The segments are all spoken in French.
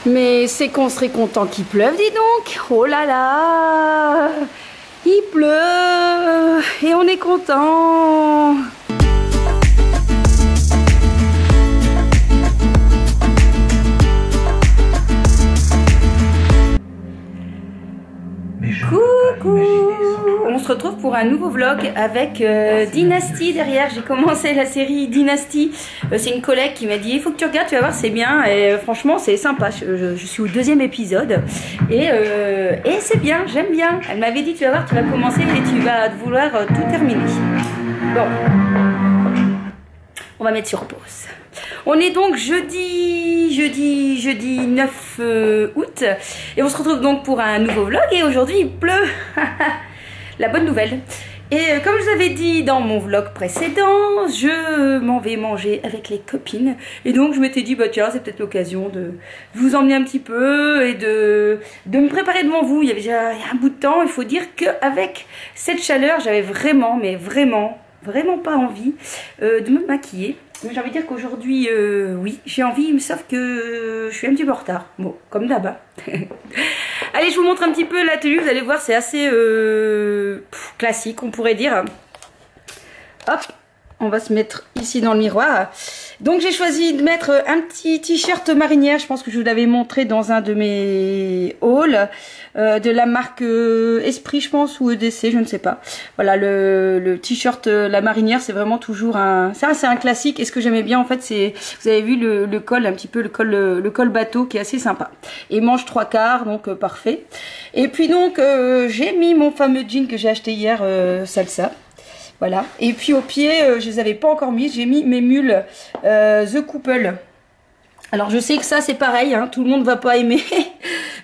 Mais c'est qu'on serait content qu'il pleuve, dis donc. Oh là là, il pleut et on est content. Coucou. On se retrouve pour un nouveau vlog avec Dynasty derrière. J'ai commencé la série Dynasty. C'est une collègue qui m'a dit il faut que tu regardes, tu vas voir, c'est bien. Et franchement c'est sympa. Je suis au 2e épisode et c'est bien, j'aime bien. Elle m'avait dit tu vas voir, tu vas commencer et tu vas vouloir tout terminer. Bon, on va mettre sur pause. On est donc jeudi 9 août et on se retrouve donc pour un nouveau vlog et aujourd'hui il pleut. La bonne nouvelle. Et comme je vous avais dit dans mon vlog précédent, je m'en vais manger avec les copines et donc je m'étais dit bah tiens c'est peut-être l'occasion de vous emmener un petit peu et de me préparer devant vous. Il y avait déjà un bout de temps. Il faut dire qu'avec cette chaleur j'avais vraiment mais vraiment pas envie de me maquiller. J'ai envie de dire qu'aujourd'hui, oui, j'ai envie, sauf que je suis un petit peu en retard. Bon, comme d'hab. Allez, je vous montre un petit peu la tenue. Vous allez voir, c'est assez classique, on pourrait dire. Hop, on va se mettre ici dans le miroir. Donc, j'ai choisi de mettre un petit t-shirt marinière. Je pense que je vous l'avais montré dans un de mes hauls. De la marque Esprit, je pense, ou EDC, je ne sais pas. Voilà, le t-shirt la marinière, c'est vraiment toujours un... Ça, c'est un classique. Et ce que j'aimais bien, en fait, c'est... Vous avez vu le col, un petit peu le col bateau, qui est assez sympa. Et manche 3/4, donc parfait. Et puis donc, j'ai mis mon fameux jean que j'ai acheté hier, Salsa. Voilà. Et puis au pied, je les avais pas encore mis. J'ai mis mes mules The Couple. Alors je sais que ça c'est pareil, hein, tout le monde va pas aimer.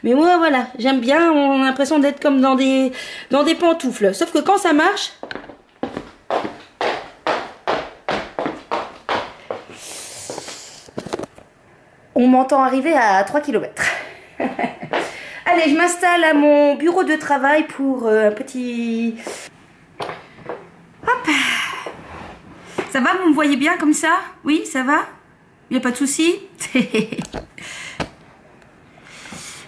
Mais moi voilà, j'aime bien, on a l'impression d'être comme dans des pantoufles. Sauf que quand ça marche... On m'entend arriver à 3 km. Allez, je m'installe à mon bureau de travail pour un petit... Hop. Ça va, vous me voyez bien comme ça? Oui, ça va? Il n'y a pas de souci.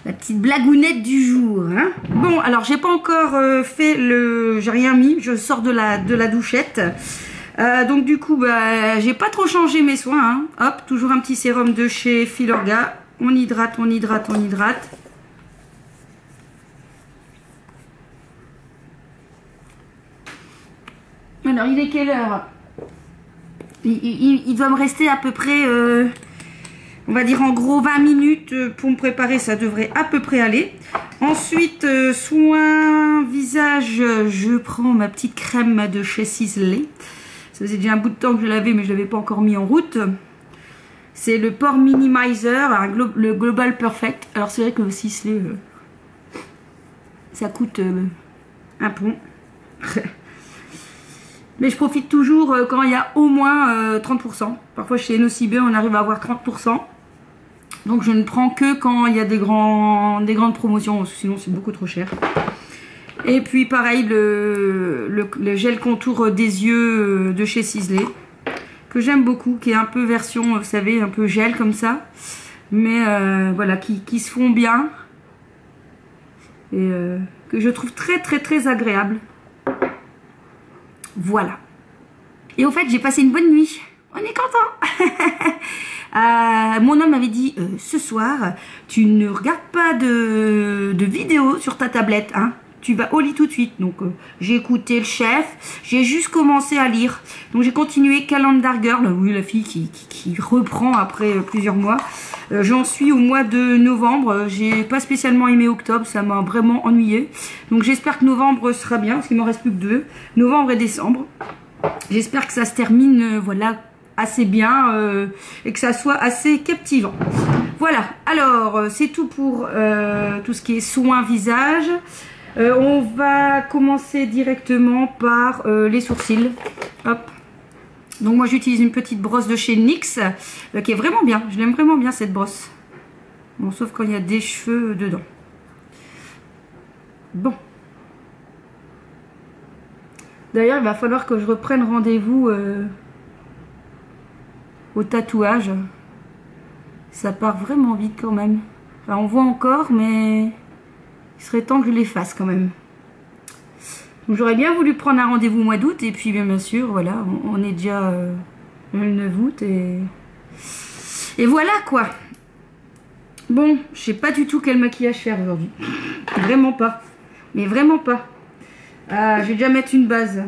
La petite blagounette du jour. Hein. Bon, alors j'ai pas encore fait le... J'ai rien mis, je sors de la douchette. Donc du coup, bah, j'ai pas trop changé mes soins. Hein. Hop, toujours un petit sérum de chez Filorga. On hydrate, on hydrate, on hydrate. Alors, il est quelle heure? Il doit me rester à peu près, on va dire en gros 20 minutes pour me préparer, ça devrait à peu près aller. Ensuite, soin visage, je prends ma petite crème de chez Sisley. Ça faisait déjà un bout de temps que je l'avais, mais je ne l'avais pas encore mis en route. C'est le Pore Minimizer, le Global Perfect. Alors c'est vrai que Sisley, ça coûte un pont. Mais je profite toujours quand il y a au moins 30%. Parfois chez Nocibé on arrive à avoir 30%. Donc je ne prends que quand il y a des grandes promotions, sinon c'est beaucoup trop cher. Et puis pareil, le gel contour des yeux de chez Sisley, que j'aime beaucoup, qui est un peu version, vous savez, un peu gel comme ça. Mais voilà, qui se font bien. Et que je trouve très agréable. Voilà. Et au fait, j'ai passé une bonne nuit. On est content. Mon homme m'avait dit, ce soir, tu ne regardes pas de vidéo sur ta tablette, hein. Tu vas au lit tout de suite. Donc, j'ai écouté le chef. J'ai juste commencé à lire. Donc, j'ai continué Calendar Girl. Oui, la fille qui reprend après plusieurs mois. J'en suis au mois de novembre. J'ai pas spécialement aimé octobre. Ça m'a vraiment ennuyé. Donc, j'espère que novembre sera bien. Parce qu'il m'en reste plus que 2. Novembre et décembre. J'espère que ça se termine, voilà, assez bien. Et que ça soit assez captivant. Voilà. Alors, c'est tout pour tout ce qui est soins visage. On va commencer directement par les sourcils. Hop. Donc moi j'utilise une petite brosse de chez NYX qui est vraiment bien. Je l'aime vraiment bien cette brosse. Bon, sauf quand il y a des cheveux dedans. Bon. D'ailleurs il va falloir que je reprenne rendez-vous au tatouage. Ça part vraiment vite quand même. Enfin, on voit encore, mais il serait temps que je les fasse quand même. Donc j'aurais bien voulu prendre un rendez-vous au mois d'août. Et puis bien sûr, voilà, on est déjà le 9 août. Et voilà quoi. Bon, je sais pas du tout quel maquillage faire aujourd'hui. Vraiment pas. Mais vraiment pas. Je vais déjà mettre une base.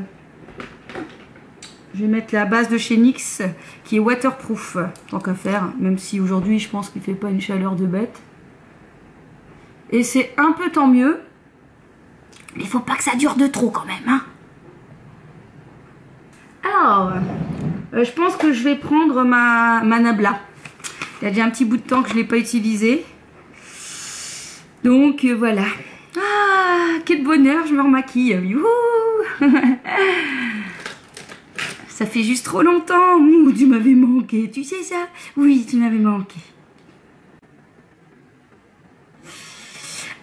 Je vais mettre la base de chez NYX qui est waterproof, tant qu'à faire, même si aujourd'hui je pense qu'il fait pas une chaleur de bête. Et c'est un peu tant mieux, mais il faut pas que ça dure de trop quand même, hein. Alors, je pense que je vais prendre ma Nabla. Il y a déjà un petit bout de temps que je l'ai pas utilisée. Donc voilà. Ah, quel bonheur, je me remaquille. Youhou. Ça fait juste trop longtemps. Ouh, tu m'avais manqué, tu sais ça? Oui, tu m'avais manqué.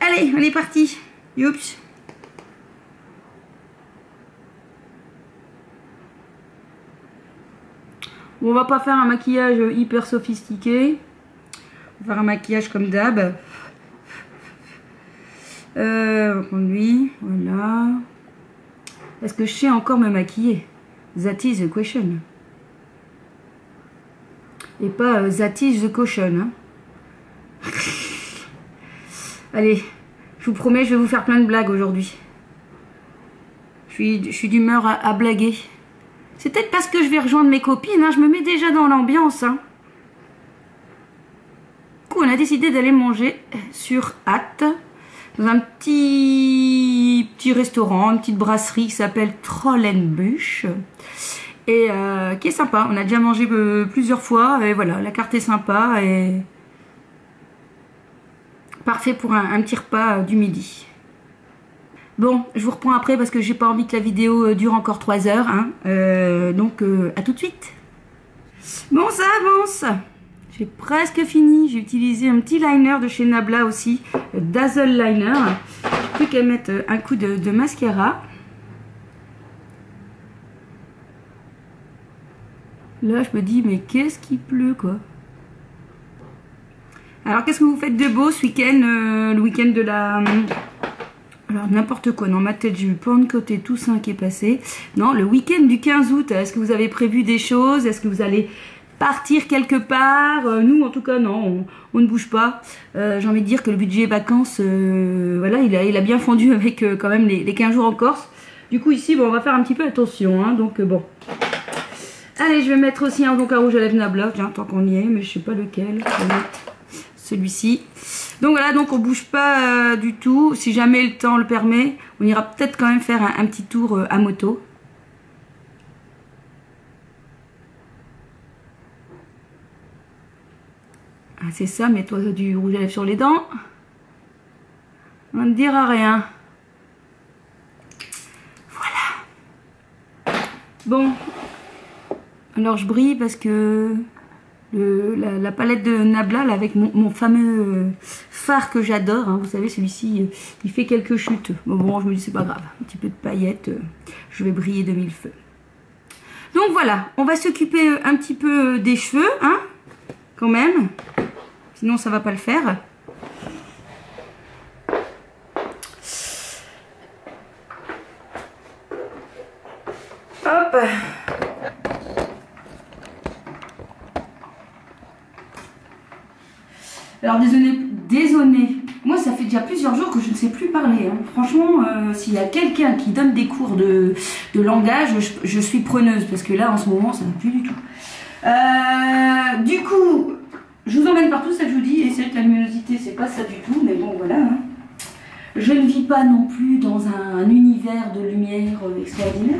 Allez, on est parti. Youps. Bon, on va pas faire un maquillage hyper sophistiqué. On va faire un maquillage comme d'hab. On va prendre lui, voilà. Est-ce que je sais encore me maquiller? That is the question. Et pas that is the caution. Hein. Allez, je vous promets, je vais vous faire plein de blagues aujourd'hui. Je suis d'humeur à blaguer. C'est peut-être parce que je vais rejoindre mes copines, hein, je me mets déjà dans l'ambiance. Hein. Du coup, on a décidé d'aller manger sur Hâte, dans un petit restaurant, une petite brasserie qui s'appelle Trollenbusch. Et qui est sympa. On a déjà mangé plusieurs fois. Et voilà, la carte est sympa et parfait pour un petit repas du midi. Bon, je vous reprends après parce que j'ai pas envie que la vidéo dure encore 3 heures. Hein. Donc, à tout de suite. Bon, ça avance. J'ai presque fini. J'ai utilisé un petit liner de chez Nabla aussi. Dazzle Liner. J'ai plus qu'à mettre un coup de mascara. Là, je me dis, mais qu'est-ce qu'il pleut, quoi. Alors, qu'est-ce que vous faites de beau ce week-end? Le week-end de la... Alors, n'importe quoi. Dans ma tête, j'ai eu Pentecôte et Toussaint qui est passé. Non, le week-end du 15 août. Est-ce que vous avez prévu des choses? Est-ce que vous allez partir quelque part? Nous, en tout cas, non. On ne bouge pas. J'ai envie de dire que le budget vacances, voilà, il a bien fondu avec quand même les 15 jours en Corse. Du coup, ici, bon, on va faire un petit peu attention. Hein, donc, bon. Allez, je vais mettre aussi un rouge à lèvres Nabla, tiens, tant qu'on y est, mais je sais pas lequel. Je vais mettre celui-ci. Donc voilà, donc on bouge pas du tout. Si jamais le temps le permet, on ira peut-être quand même faire un petit tour à moto. Ah, c'est ça, mets-toi du rouge à lèvres sur les dents. On ne dira rien. Voilà. Bon. Alors je brille parce que la palette de Nabla là, avec mon fameux fard que j'adore, hein, vous savez celui-ci il fait quelques chutes. Bon je me dis c'est pas grave, un petit peu de paillettes, je vais briller de mille feux. Donc voilà, on va s'occuper un petit peu des cheveux, hein, quand même, sinon ça va pas le faire. Hop. Alors désolé, moi ça fait déjà plusieurs jours que je ne sais plus parler. Hein. Franchement, s'il y a quelqu'un qui donne des cours de langage, je suis preneuse parce que là en ce moment ça va plus du tout. Du coup, je vous emmène partout, ça que je vous dis, et c'est que la luminosité c'est pas ça du tout, mais bon voilà. Hein. Je ne vis pas non plus dans un univers de lumière extraordinaire.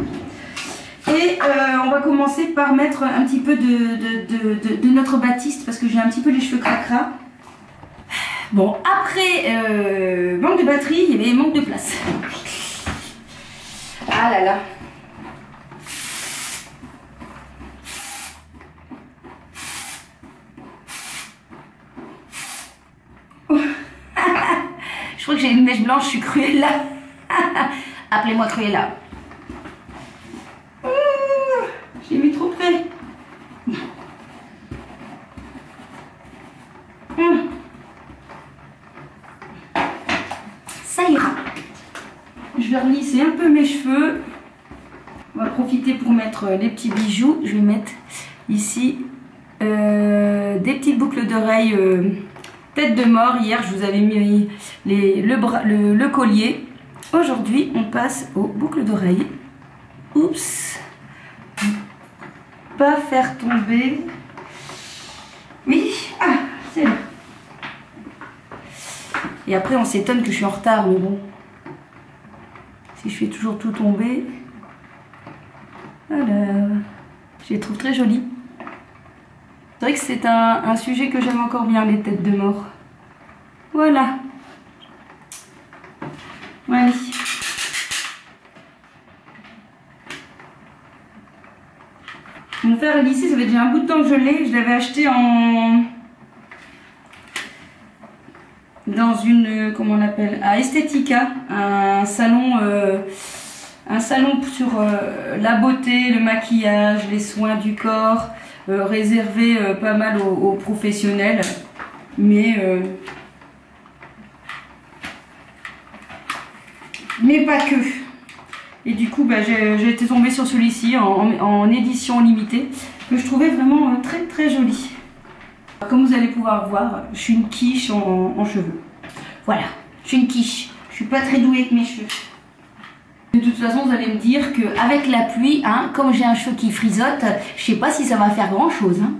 Et on va commencer par mettre un petit peu de notre Baptiste parce que j'ai un petit peu les cheveux cracra. Bon, après manque de batterie, il y avait manque de place. Ah là là. Oh. Je crois que j'ai une mèche blanche, je suis Cruella. Appelez-moi Cruella. J'ai mis trop près. vais relisser un peu mes cheveux. On va profiter pour mettre les petits bijoux. Je vais mettre ici des petites boucles d'oreilles tête de mort. Hier, je vous avais mis le collier. Aujourd'hui, on passe aux boucles d'oreilles. Oups. Pas faire tomber. Oui. Ah, c'est là. Et après, on s'étonne que je suis en retard, mais bon. Si je fais toujours tout tomber. Alors, je les trouve très jolies. C'est vrai que c'est un sujet que j'aime encore bien, les têtes de mort. Voilà. Voilà. Mon fer lissé, ça fait déjà un bout de temps que je l'ai. Je l'avais acheté dans une, comment on appelle, à Estetica, un salon sur la beauté, le maquillage, les soins du corps, réservé pas mal aux professionnels, mais pas que. Et du coup, bah, j'ai été tombée sur celui-ci en édition limitée, que je trouvais vraiment très très joli. Comme vous allez pouvoir voir, je suis une quiche en cheveux. Voilà, je suis une quiche. Je suis pas très douée avec mes cheveux. De toute façon, vous allez me dire qu'avec la pluie, hein, comme j'ai un cheveu qui frisote, je sais pas si ça va faire grand chose. Hein.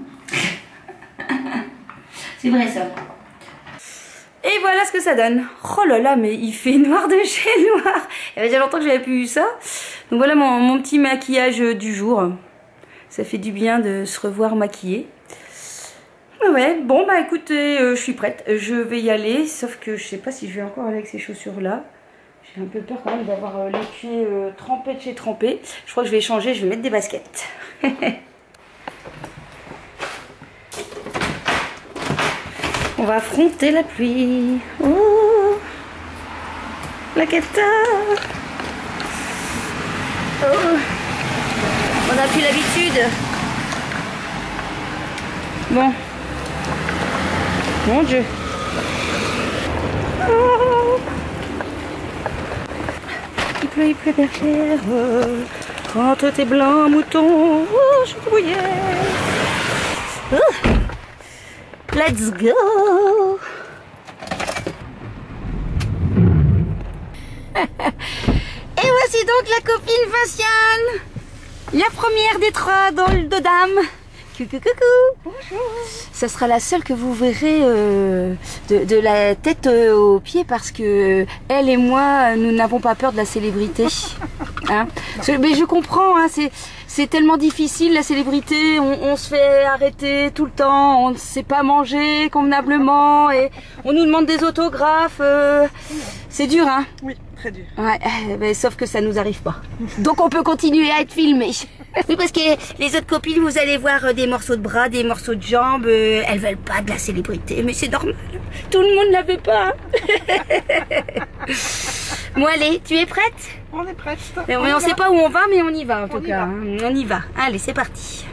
C'est vrai ça. Et voilà ce que ça donne. Oh là là, mais il fait noir de chez noir. Il y avait déjà longtemps que j'avais plus eu ça. Donc voilà mon petit maquillage du jour. Ça fait du bien de se revoir maquillée. Ouais, bon bah écoutez, je suis prête. Je vais y aller, sauf que je sais pas si je vais encore aller avec ces chaussures là. J'ai un peu peur quand même d'avoir les pieds trempés de chez trempés. Je crois que je vais changer, je vais mettre des baskets. On va affronter la pluie. Oh, la cata. Oh. On n'a plus l'habitude. Bon. Mon Dieu. Oh. Il pleut derrière. Quand t'es blanc mouton. Oh, je brouillais. Oh. Let's go. Et voici donc la copine Vinciane. La première des trois dans le dos d'âme. Coucou, coucou. Bonjour. Ça sera la seule que vous verrez de la tête aux pieds parce que elle et moi, nous n'avons pas peur de la célébrité. Hein, mais je comprends, hein, c'est tellement difficile la célébrité, on se fait arrêter tout le temps, on ne sait pas manger convenablement et on nous demande des autographes. C'est dur, hein? Oui, très dur. Ouais, mais sauf que ça nous arrive pas. Donc on peut continuer à être filmé. Oui, parce que les autres copines, vous allez voir des morceaux de bras, des morceaux de jambes, elles veulent pas de la célébrité, mais c'est normal. Tout le monde l'avait pas. Bon allez, tu es prête? On est prête. Mais on sait pas où on va, mais on y va en tout cas. On y va. Allez, c'est parti.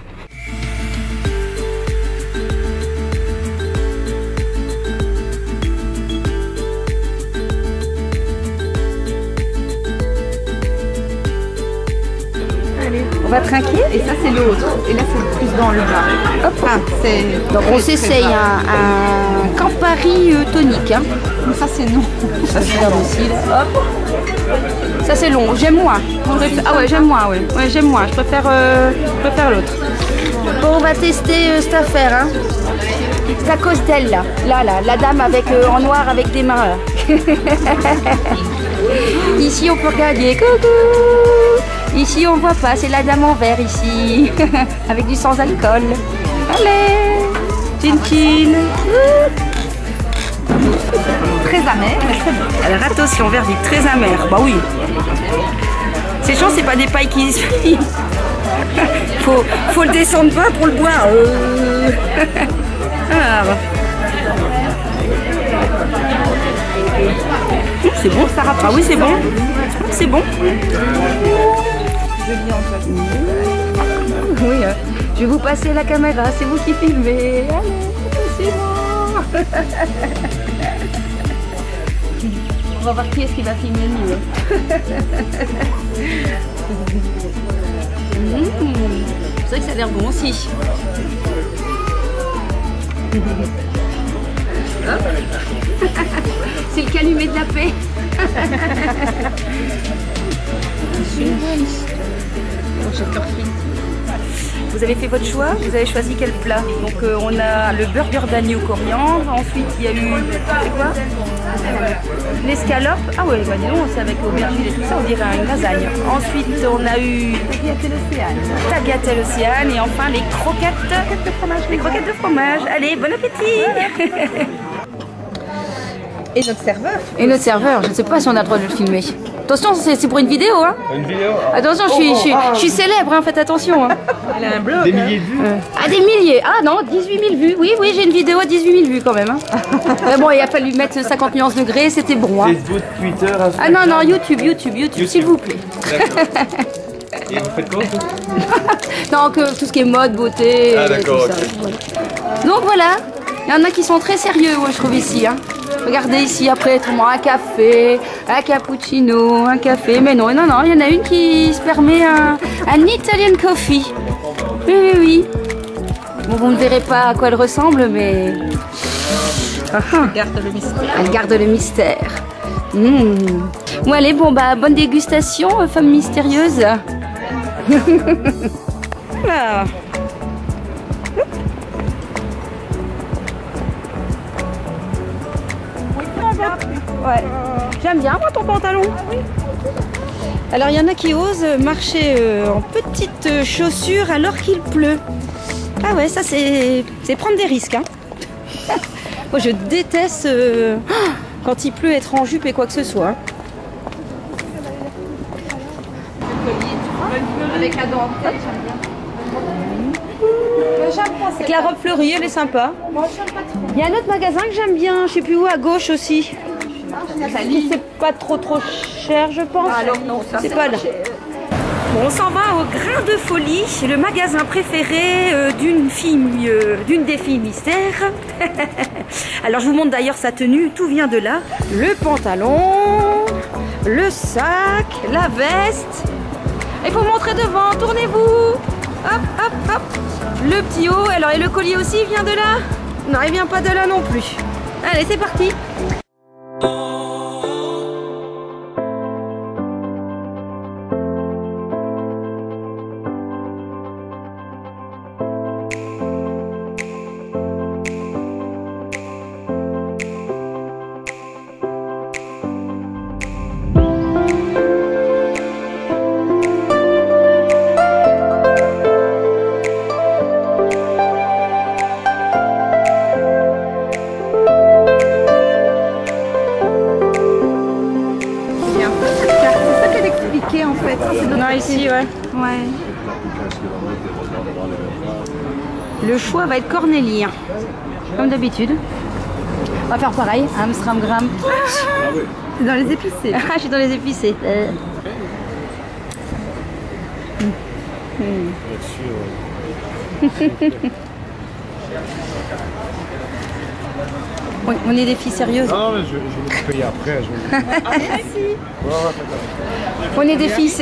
Allez, on va trinquer. Et ça c'est l'autre. Et là c'est plus dans le bas. Hop. Ah, donc on s'essaye un Campari tonique. Hein. Ça c'est non. Ça c'est difficile. Hop. Ça c'est long. J'aime moins. Ah ouais, j'aime moins. Ouais, ouais j'aime moins. Je préfère l'autre. Bon, on va tester cette affaire. Hein. C'est à cause d'elle là. Là, la dame avec en noir avec des mains. Ici on peut regarder. Coucou. Ici on voit pas. C'est la dame en vert ici. Avec du sans alcool. Allez. Chin chin. Très amer, mais très bon. Alors attention, verre vide, très amer. Bah oui. C'est chiant, c'est pas des pailles qui se filent. Faut le descendre pas pour le boire. Alors. C'est bon, ça rapproche. Ah oui, c'est bon. C'est bon. Oui, je vais vous passer la caméra, c'est vous qui filmez. Allez, c'est bon. va voir qui est-ce qui va filmer le mieux. C'est vrai que ça a l'air bon aussi. C'est le calumet de la paix. Vous avez fait votre choix, vous avez choisi quel plat? Donc on a le burger d'agneau coriandre, ensuite il y a eu, c'est quoi? L'escalope, ah ouais, bah dis donc, c'est avec aubergine et tout ça, on dirait une lasagne. Ensuite on a eu tagliatelle océane et enfin les croquettes de fromage. Les croquettes de fromage, allez, bon appétit. Et notre serveur. Et notre serveur, je ne sais pas si on a le droit de le filmer. Attention, c'est pour une vidéo, hein. Une vidéo. Attention, je suis célèbre, hein, faites attention. Hein. Elle a un blog. Des milliers de vues. Ah, des milliers. Ah non, 18 000 vues. Oui, j'ai une vidéo à 18 000 vues quand même. Hein. Mais bon, il a fallu mettre 50 nuances degrés, c'était bon. Hein. Facebook, Twitter, Instagram. Ah non, YouTube, s'il vous plaît. D'accord. Et vous faites quoi? Non, que tout ce qui est mode, beauté. Ah d'accord, tout ça. Voilà. Donc voilà, il y en a qui sont très sérieux, moi je trouve ici. Hein. Regardez ici, après, tout le monde, un café, un cappuccino, un café. Mais non, il y en a une qui se permet un Italian coffee. Oui. Bon, vous ne verrez pas à quoi elle ressemble, mais... Elle garde le mystère. Elle garde le mystère. Bon, allez, bonne dégustation, femme mystérieuse. Voilà. Ouais. J'aime bien moi ton pantalon. Alors il y en a qui osent marcher en petites chaussures alors qu'il pleut. Ah ouais, ça c'est prendre des risques. Hein. Moi je déteste quand il pleut être en jupe et quoi que ce soit. Avec la dentelle, j'aime bien. Avec la robe fleurie, elle est sympa. Il y a un autre magasin que j'aime bien, je sais plus où, à gauche aussi. C'est pas trop cher, je pense. Alors non, ça c'est pas là. Bon, on s'en va au Grain de Folie, le magasin préféré d'une des filles mystères. Alors je vous montre d'ailleurs sa tenue, tout vient de là. Le pantalon, le sac, la veste. Il faut montrer devant, tournez-vous. Hop. Le petit haut, alors et le collier aussi vient de là? Non, il vient pas de là non plus. Allez, c'est parti. En fait. Non, ici, ouais. Le choix va être cornélien, comme d'habitude. On va faire pareil, Amstramgram. C'est dans les épicés. Ah, je suis dans les épicés. Oui, on est des filles sérieuses. Non, mais je vais vous payer après. Merci. On est des filles.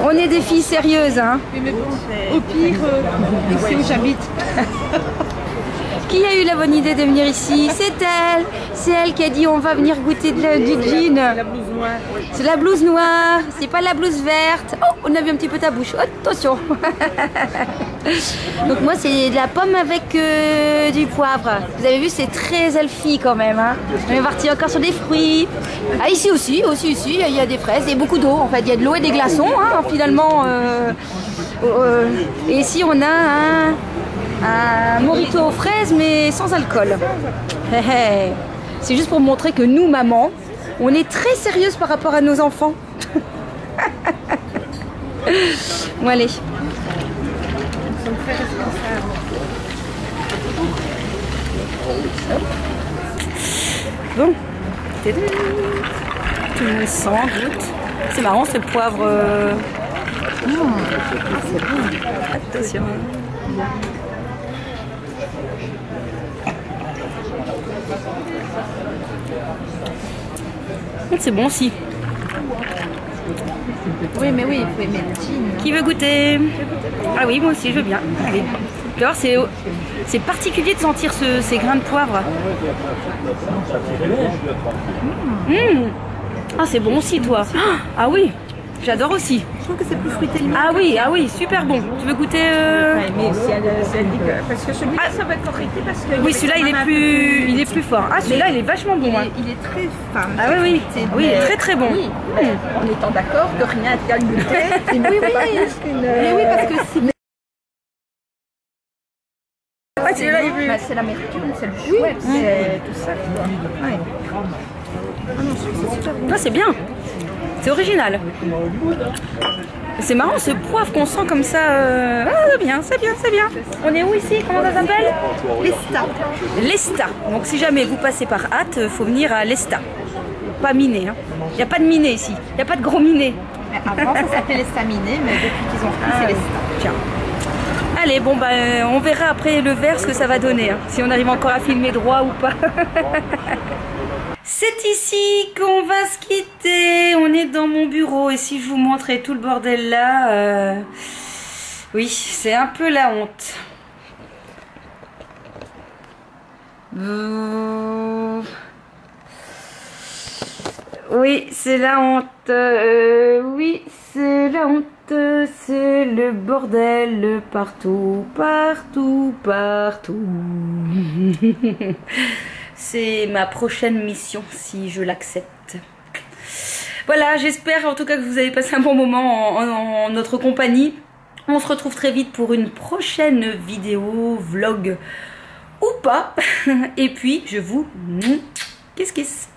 On est des filles sérieuses, hein. Mais bon, au pire, ici où j'habite. Qui a eu la bonne idée de venir ici? C'est elle. C'est elle qui a dit on va venir goûter du jean. La blouse noire. C'est la blouse noire, c'est pas la blouse verte. Oh, on a vu un petit peu ta bouche. Attention. Donc moi c'est de la pomme avec du poivre. Vous avez vu, c'est très healthy quand même. Hein. On est parti encore sur des fruits. Ah, ici aussi, il y a des fraises et beaucoup d'eau. En fait, il y a de l'eau et des glaçons. Hein, finalement. Et ici on a un mojito aux fraises mais sans alcool. C'est juste pour montrer que nous, maman, on est très sérieuse par rapport à nos enfants. Bon, allez. Bon. Tout le monde sent, goûte. C'est marrant ce poivre. C'est bon. Attention. C'est bon aussi. Oui, mais oui, il faut aimer le gin. Qui veut goûter? Ah oui, moi aussi, je veux bien. Allez. Alors, c'est particulier de sentir ces grains de poivre. Ah, c'est bon aussi, toi. Ah oui, j'adore aussi. Je trouve que c'est plus fruité limite. Ah oui, super bon. Tu veux goûter Ouais, mais si elle dit que... Parce que celui-là, ça va être correcté parce que... Oui, celui-là, il est plus fort. Ah, celui-là, il est vachement bon. Hein. Il est très fin. Ah oui, oui, il est très très bon. Oui, en étant d'accord que rien n'est gluten. Oui, oui, parce que si... Ah, celui-là, il est plus... Bah, c'est l'amertume, c'est le chouette, c'est tout ça. Ouais. Ah non, c'est super bon. Ah, c'est bien. C'est original. C'est marrant ce poivre qu'on sent comme ça. Ah, c'est bien, c'est bien, c'est bien. On est où ici? Comment ça s'appelle? L'Esta. L'Esta. Donc si jamais vous passez par Hâte, faut venir à l'Esta. Pas Miné. Hein. Il n'y a pas de Miné ici. Il n'y a pas de gros Miné. Avant, ça s'appelait l'Esta Miné, mais depuis qu'ils ont pris, c'est l'Esta. Tiens. Allez, bon, bah, on verra après le verre ce que ça va donner. Hein. Si on arrive encore à filmer droit ou pas. C'est ici qu'on va se quitter. On est dans mon bureau et si je vous montrais tout le bordel là, oui, c'est un peu la honte. Oui, c'est la honte. Oui, c'est la honte. C'est le bordel partout, partout, partout. C'est ma prochaine mission si je l'accepte. Voilà, j'espère en tout cas que vous avez passé un bon moment en notre compagnie. On se retrouve très vite pour une prochaine vidéo, vlog ou pas. Et puis je vous kiss kiss.